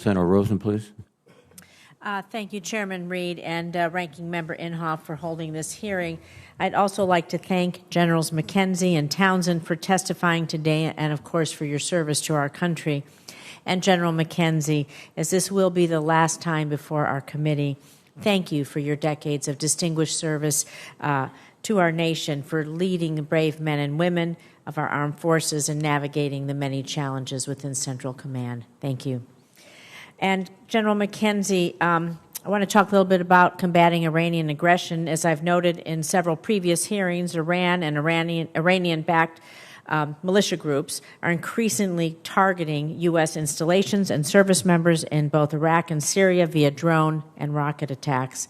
Senator Rosen, please. Thank you, Chairman Reed and Ranking Member Inhofe for holding this hearing. I'd also like to thank Generals McKenzie and Townsend for testifying today and, of course, for your service to our country. And General McKenzie, as this will be the last time before our committee, thank you for your decades of distinguished service to our nation, for leading the brave men and women of our armed forces and navigating the many challenges within Central Command. Thank you. And General McKenzie, I want to talk a little bit about combating Iranian aggression. As I've noted in several previous hearings, Iran and Iranian-backed militia groups are increasingly targeting U.S. installations and service members in both Iraq and Syria via drone and rocket attacks.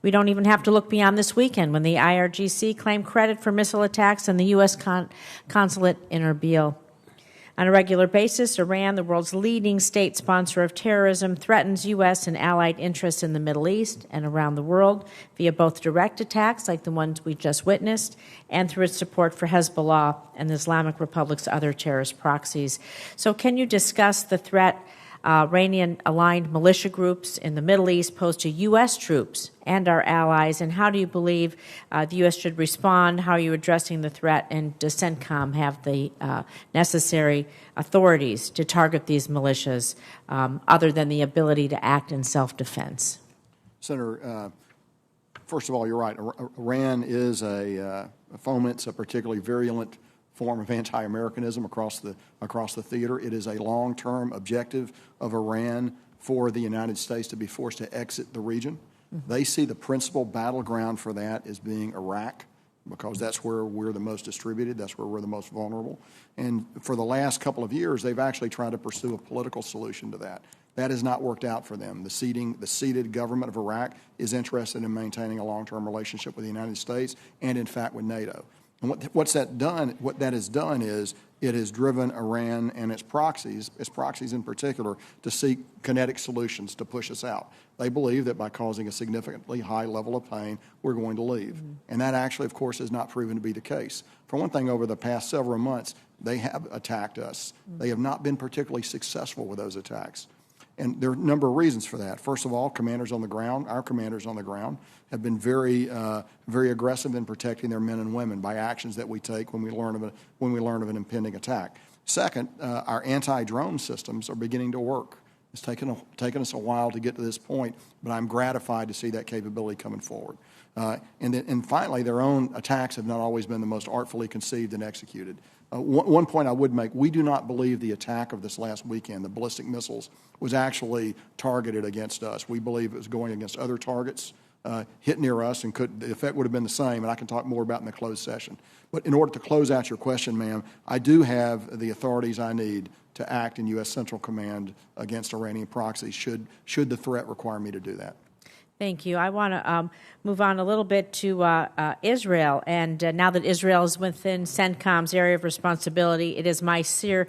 We don't even have to look beyond this weekend when the IRGC claimed credit for missile attacks on the U.S. consulate in Erbil. On a regular basis, Iran, the world's leading state sponsor of terrorism, threatens U.S. and allied interests in the Middle East and around the world via both direct attacks like the ones we just witnessed and through its support for Hezbollah and the Islamic Republic's other terrorist proxies. So can you discuss the threat Iranian-aligned militia groups in the Middle East pose to U.S. troops and our allies, and how do you believe the U.S. should respond? How are you addressing the threat, and does CENTCOM have the necessary authorities to target these militias other than the ability to act in self-defense? Senator, first of all, you're right. Iran is foments a particularly virulent form of anti-Americanism across the theater. It is a long-term objective of Iran for the United States to be forced to exit the region. Mm-hmm. They see the principal battleground for that as being Iraq, because that's where we're the most distributed, that's where we're the most vulnerable. And for the last couple of years, they've actually tried to pursue a political solution to that. That has not worked out for them. The seated government of Iraq is interested in maintaining a long-term relationship with the United States and, in fact, with NATO. And what that has done is it has driven Iran and its proxies in particular, to seek kinetic solutions to push us out. They believe that by causing a significantly high level of pain, we're going to leave. Mm-hmm. And that actually, of course, has not proven to be the case. For one thing, over the past several months, they have attacked us. Mm-hmm. They have not been particularly successful with those attacks. And there are a number of reasons for that. First of all, commanders on the ground, our commanders on the ground, have been very aggressive in protecting their men and women by actions that we take when we learn of an impending attack. Second, our anti-drone systems are beginning to work. It's taken us a while to get to this point, but I'm gratified to see that capability coming forward. And finally, their own attacks have not always been the most artfully conceived and executed. One point I would make, we do not believe the attack of this last weekend, the ballistic missiles, was actually targeted against us. We believe it was going against other targets, hit near us, and the effect would have been the same, and I can talk more about in the closed session. But in order to close out your question, ma'am, I do have the authorities I need to act in U.S. Central Command against Iranian proxies should the threat require me to do that. Thank you. I want to move on a little bit to Israel. And now that Israel is within CENTCOM's area of responsibility, it is my sincere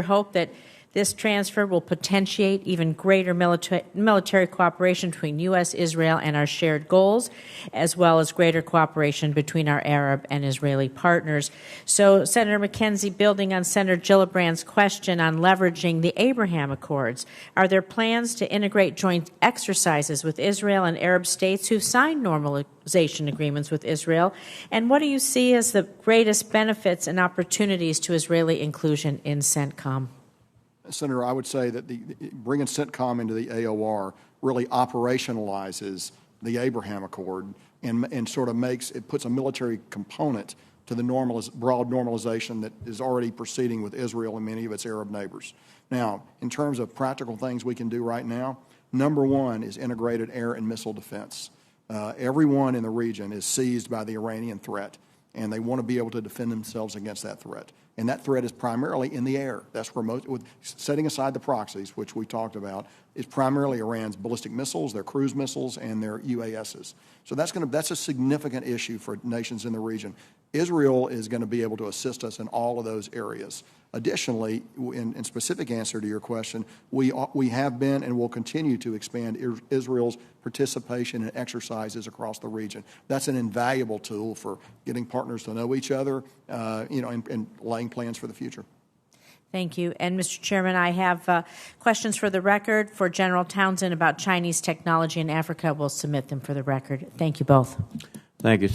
hope that this transfer will potentiate even greater military cooperation between U.S., Israel, and our shared goals, as well as greater cooperation between our Arab and Israeli partners. So, Senator McKenzie, building on Senator Gillibrand's question on leveraging the Abraham Accords, are there plans to integrate joint exercises with Israel and Arab states who've signed normalization agreements with Israel? And what do you see as the greatest benefits and opportunities to Israeli inclusion in CENTCOM? Senator, I would say that bringing CENTCOM into the AOR really operationalizes the Abraham Accord and sort of puts a military component to the broad normalization that is already proceeding with Israel and many of its Arab neighbors. Now, in terms of practical things we can do right now, number one is integrated air and missile defense. Everyone in the region is seized by the Iranian threat, and they want to be able to defend themselves against that threat. And that threat is primarily in the air. That's where setting aside the proxies, which we talked about, is primarily Iran's ballistic missiles, their cruise missiles, and their UASs. So that's a significant issue for nations in the region. Israel is going to be able to assist us in all of those areas. Additionally, in specific answer to your question, we have been and will continue to expand Israel's participation in exercises across the region. That's an invaluable tool for getting partners to know each other, and laying plans for the future. Thank you. And, Mr. Chairman, I have questions for the record for General Townsend about Chinese technology in Africa. We'll submit them for the record. Thank you both. Thank you.